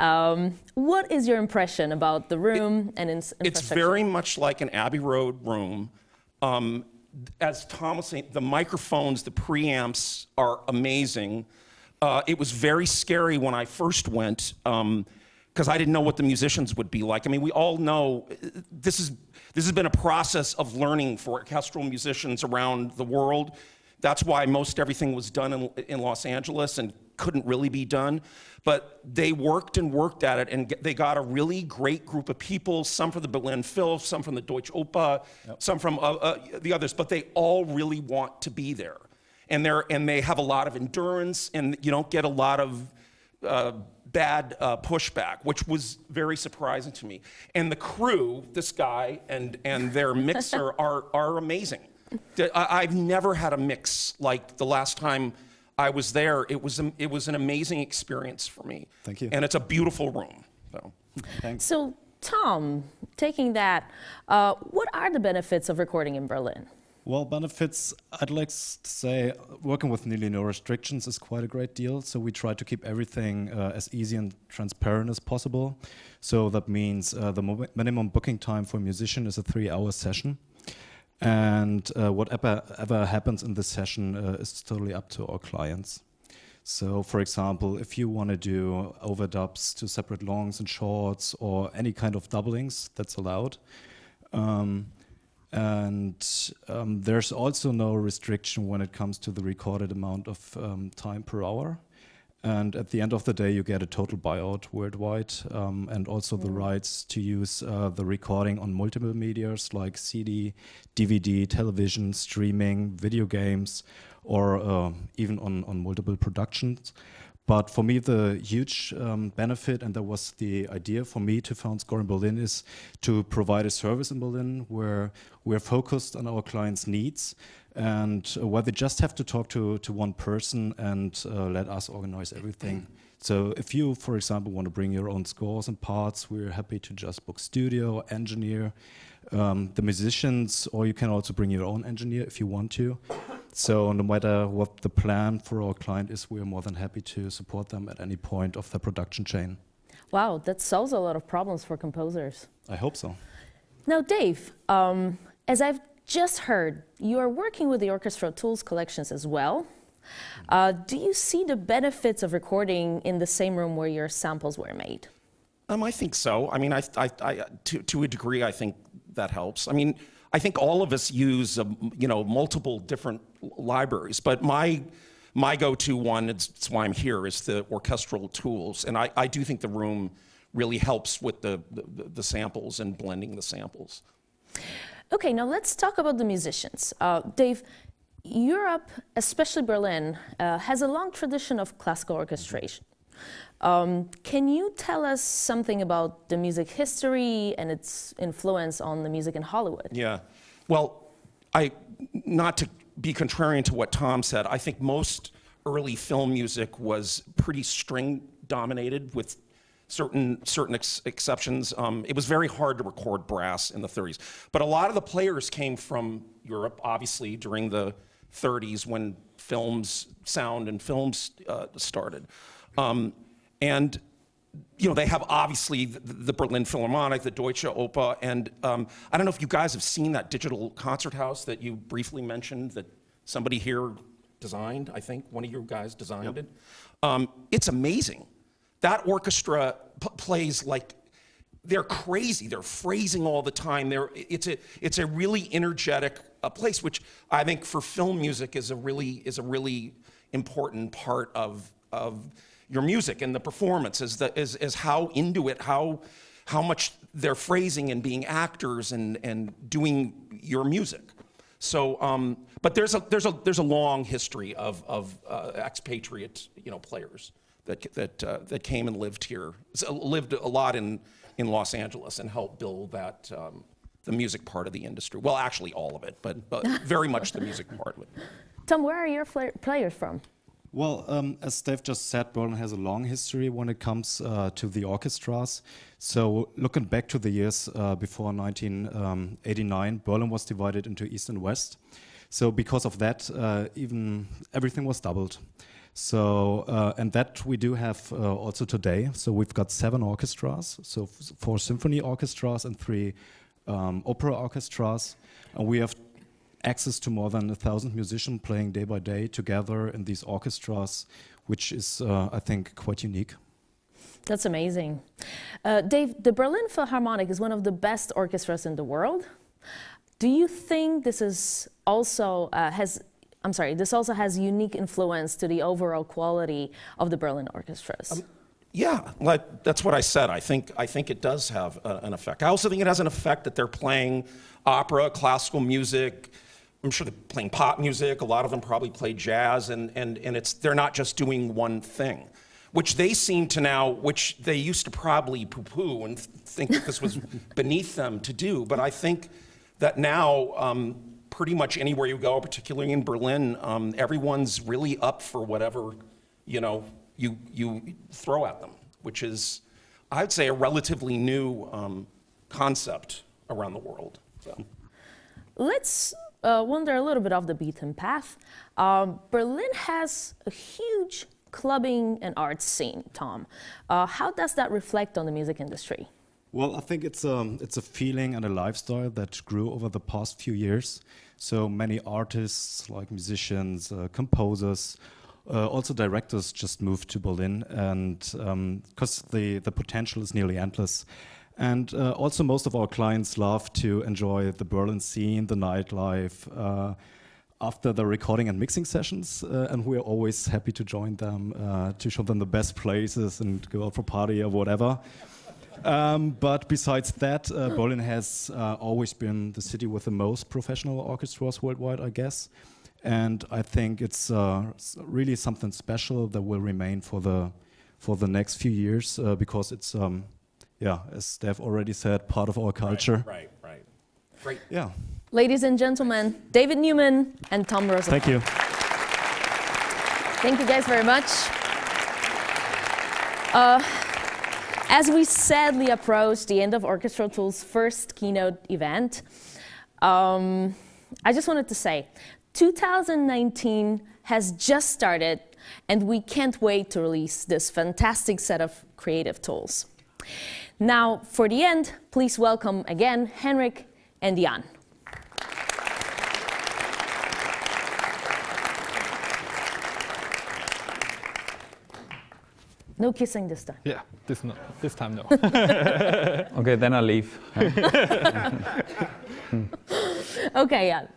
what is your impression about the room and infrastructure? It's very much like an Abbey Road room. As Tom was saying, the microphones, the preamps are amazing. It was very scary when I first went, because I didn't know what the musicians would be like. I mean, we all know this has been a process of learning for orchestral musicians around the world. That's why most everything was done in Los Angeles and couldn't really be done. But they worked and worked at it, and they got a really great group of people, some from the Berlin Phil, some from the Deutsche Oper, yep, some from the others, but they all really want to be there. And they have a lot of endurance, and you don't get a lot of bad pushback, which was very surprising to me. And the crew, this guy and their mixer are amazing. I've never had a mix like the last time I was there. It was an amazing experience for me. Thank you. And it's a beautiful room. So. Thanks. So, Tom, taking that, what are the benefits of recording in Berlin? Well, benefits, I'd like to say, working with nearly no restrictions is quite a great deal. So we try to keep everything as easy and transparent as possible. So that means the minimum booking time for a musician is a 3-hour session. And whatever happens in this session is totally up to our clients. So, for example, if you want to do overdubs to separate longs and shorts or any kind of doublings, that's allowed. There's also no restriction when it comes to the recorded amount of time per hour. And at the end of the day, you get a total buyout worldwide, and also the rights to use the recording on multiple medias like CD, DVD, television, streaming, video games, or even on multiple productions. But for me, the huge benefit, and that was the idea for me to found Score in Berlin, is to provide a service in Berlin where we're focused on our clients' needs, and where they just have to talk to one person and let us organize everything. So if you, for example, want to bring your own scores and parts, we're happy to just book studio, engineer, the musicians, or you can also bring your own engineer if you want to. So no matter what the plan for our client is, we're more than happy to support them at any point of the production chain. Wow, that solves a lot of problems for composers. I hope so. Now, Dave, as I've just heard, you are working with the Orchestral Tools collections as well. Do you see the benefits of recording in the same room where your samples were made? I think so. I mean, to a degree, I think that helps. I mean, I think all of us use multiple different libraries, but my go-to one, it's why I'm here, is the Orchestral Tools, and I do think the room really helps with the samples and blending the samples. Okay, now let's talk about the musicians. Dave, Europe, especially Berlin, has a long tradition of classical orchestration. Can you tell us something about the music history and its influence on the music in Hollywood? Yeah, well, not to be contrarian to what Tom said, I think most early film music was pretty string dominated with certain exceptions. It was very hard to record brass in the 30s. But a lot of the players came from Europe, obviously, during the 30s when sound and films started. And you know, they have obviously the Berlin Philharmonic, the Deutsche Oper, and I don't know if you guys have seen that digital concert house that you briefly mentioned that somebody here designed. I think one of you guys designed it. It's amazing. That orchestra plays like they're crazy. They're phrasing all the time. It's a really energetic place, which I think for film music is a really important part of your music and the performance is how into it, how much they're phrasing and being actors and doing your music. So, but there's a long history of expatriate players that came and lived here, lived a lot in Los Angeles and helped build that the music part of the industry. Well, actually all of it, but very much the music part of it. Tom, where are your players from? Well, as Dave just said, Berlin has a long history when it comes to the orchestras. So looking back to the years before 1989, Berlin was divided into East and West. So because of that, even everything was doubled. So, and that we do have also today. So we've got 7 orchestras, so 4 symphony orchestras and 3 opera orchestras. And we have access to more than 1,000 musicians playing day by day together in these orchestras, which is, I think, quite unique. That's amazing. Dave, the Berlin Philharmonic is one of the best orchestras in the world. Do you think this is also this also has unique influence to the overall quality of the Berlin orchestras? Yeah, that's what I said. I think it does have an effect. I also think it has an effect that they're playing opera, classical music. I'm sure they're playing pop music. A lot of them probably play jazz, and they're not just doing one thing, which they seem to now, which they used to probably poo-poo and think that this was beneath them to do. But I think that now, pretty much anywhere you go, particularly in Berlin, everyone's really up for whatever you throw at them, which is, I'd say, a relatively new concept around the world. So. Let's wander a little bit off the beaten path. Berlin has a huge clubbing and arts scene, Tom. How does that reflect on the music industry? Well, I think it's a feeling and a lifestyle that grew over the past few years. So many artists, like musicians, composers, also directors just moved to Berlin, and because the potential is nearly endless. And also most of our clients love to enjoy the Berlin scene, the nightlife, after the recording and mixing sessions, and we're always happy to join them, to show them the best places and go out for party or whatever. But besides that, Berlin has always been the city with the most professional orchestras worldwide, I guess. And I think it's really something special that will remain for the next few years, because it's, yeah, as Steph already said, part of our culture. Right. Great. Yeah. Ladies and gentlemen, David Newman and Tom Rosenthal. Thank you. Thank you guys very much. As we sadly approach the end of Orchestral Tools' first keynote event, I just wanted to say, 2019 has just started, and we can't wait to release this fantastic set of creative tools. Now, for the end, please welcome again Henrik and Jan. No kissing this time. Yeah, this time no. Okay, then I'll leave. Okay, Jan.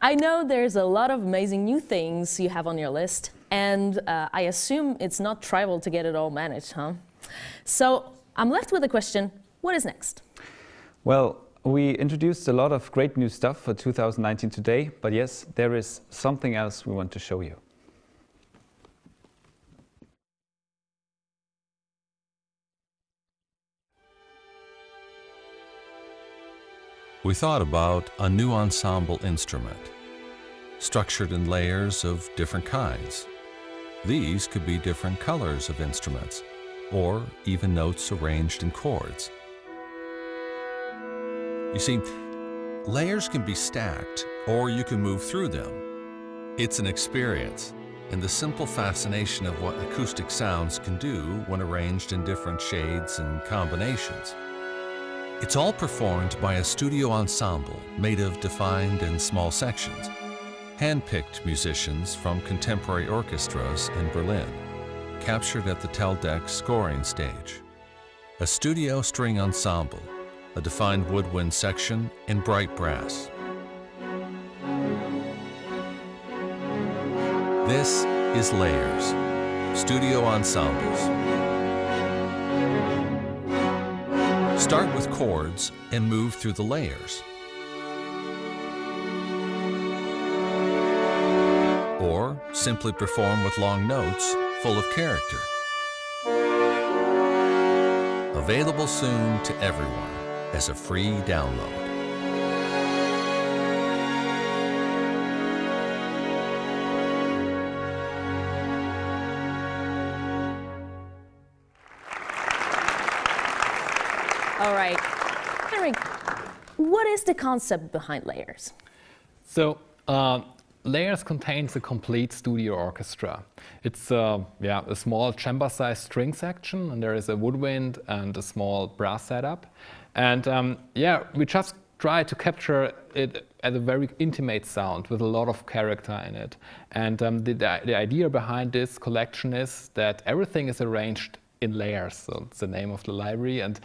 I know there's a lot of amazing new things you have on your list, and I assume it's not trivial to get it all managed, huh? So I'm left with the question, what is next? Well, we introduced a lot of great new stuff for 2019 today, but yes, there is something else we want to show you. We thought about a new ensemble instrument, structured in layers of different kinds. These could be different colors of instruments, or even notes arranged in chords. You see, layers can be stacked, or you can move through them. It's an experience, and the simple fascination of what acoustic sounds can do when arranged in different shades and combinations. It's all performed by a studio ensemble made of defined and small sections, hand-picked musicians from contemporary orchestras in Berlin, captured at the Teldec scoring stage. A studio string ensemble, a defined woodwind section, and bright brass. This is Layers, studio ensembles. Start with chords and move through the layers. Or simply perform with long notes full of character. Available soon to everyone as a free download. All right, Henrik, what is the concept behind Layers? So, Layers contains a complete studio orchestra. It's a small chamber-sized string section, and there is a woodwind and a small brass setup. And we just try to capture it as a very intimate sound with a lot of character in it. And the idea behind this collection is that everything is arranged in layers, so it's the name of the library. And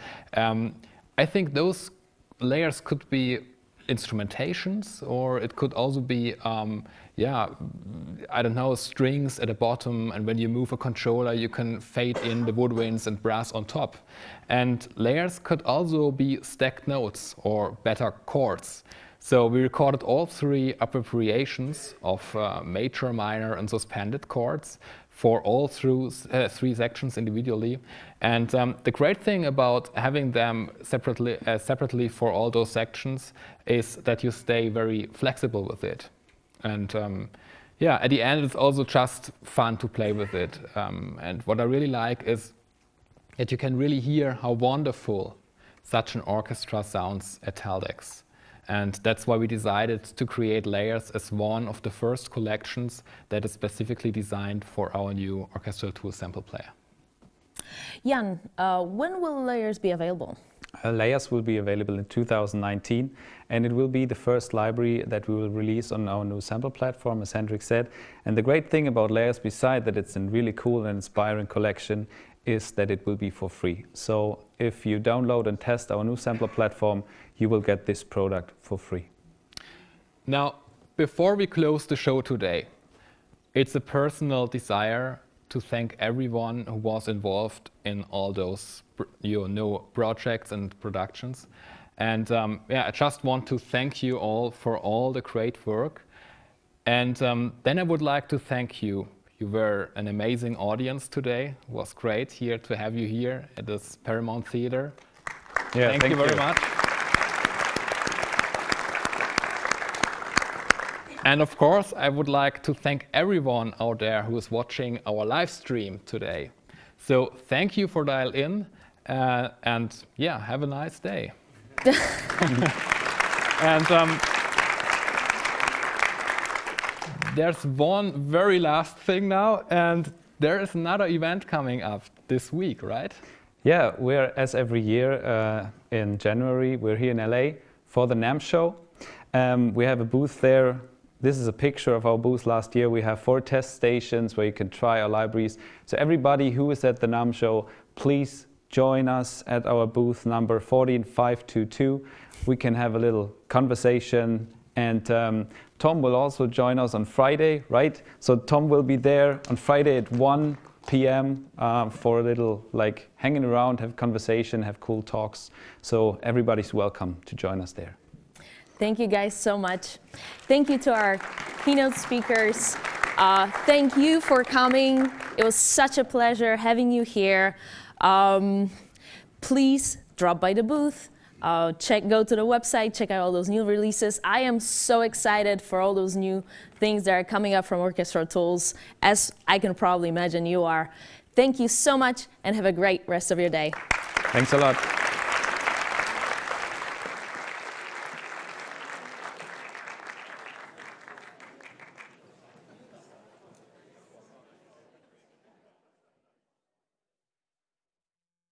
I think those layers could be instrumentations, or it could also be, I don't know, strings at the bottom, and when you move a controller, you can fade in the woodwinds and brass on top. And layers could also be stacked notes, or better, chords. So we recorded all three appropriations of major, minor, and suspended chords for all through three sections individually. And the great thing about having them separately for all those sections is that you stay very flexible with it. And at the end, it's also just fun to play with it. And what I really like is that you can really hear how wonderful such an orchestra sounds at Teldec. And that's why we decided to create Layers as one of the first collections that is specifically designed for our new Orchestral Tools sample player. Jan, when will Layers be available? Layers will be available in 2019, and it will be the first library that we will release on our new sample platform, as Hendrik said. And the great thing about Layers, beside that it's a really cool and inspiring collection, is that it will be for free. So if you download and test our new sampler platform, you will get this product for free. Now, before we close the show today, it's a personal desire to thank everyone who was involved in all those projects and productions. And I just want to thank you all for all the great work. And then I would like to thank you. You were an amazing audience today. It was great here to have you here at this Paramount Theater. Yeah, thank you very much. And of course, I would like to thank everyone out there who is watching our live stream today. So thank you for dialing in, and have a nice day. And there's one very last thing now, and there is another event coming up this week, right? Yeah, we're, as every year in January, we're here in LA for the NAMM show. We have a booth there. This is a picture of our booth last year. We have 4 test stations where you can try our libraries. So everybody who is at the NAMM show, please join us at our booth number 14522. We can have a little conversation. And Tom will also join us on Friday, right? So Tom will be there on Friday at 1 p.m. For a little like hanging around, have conversation, have cool talks. So everybody's welcome to join us there. Thank you guys so much. Thank you to our keynote speakers. Thank you for coming. It was such a pleasure having you here. Please drop by the booth. Go to the website, check out all those new releases. I am so excited for all those new things that are coming up from Orchestral Tools, as I can probably imagine you are. Thank you so much, and have a great rest of your day. Thanks a lot.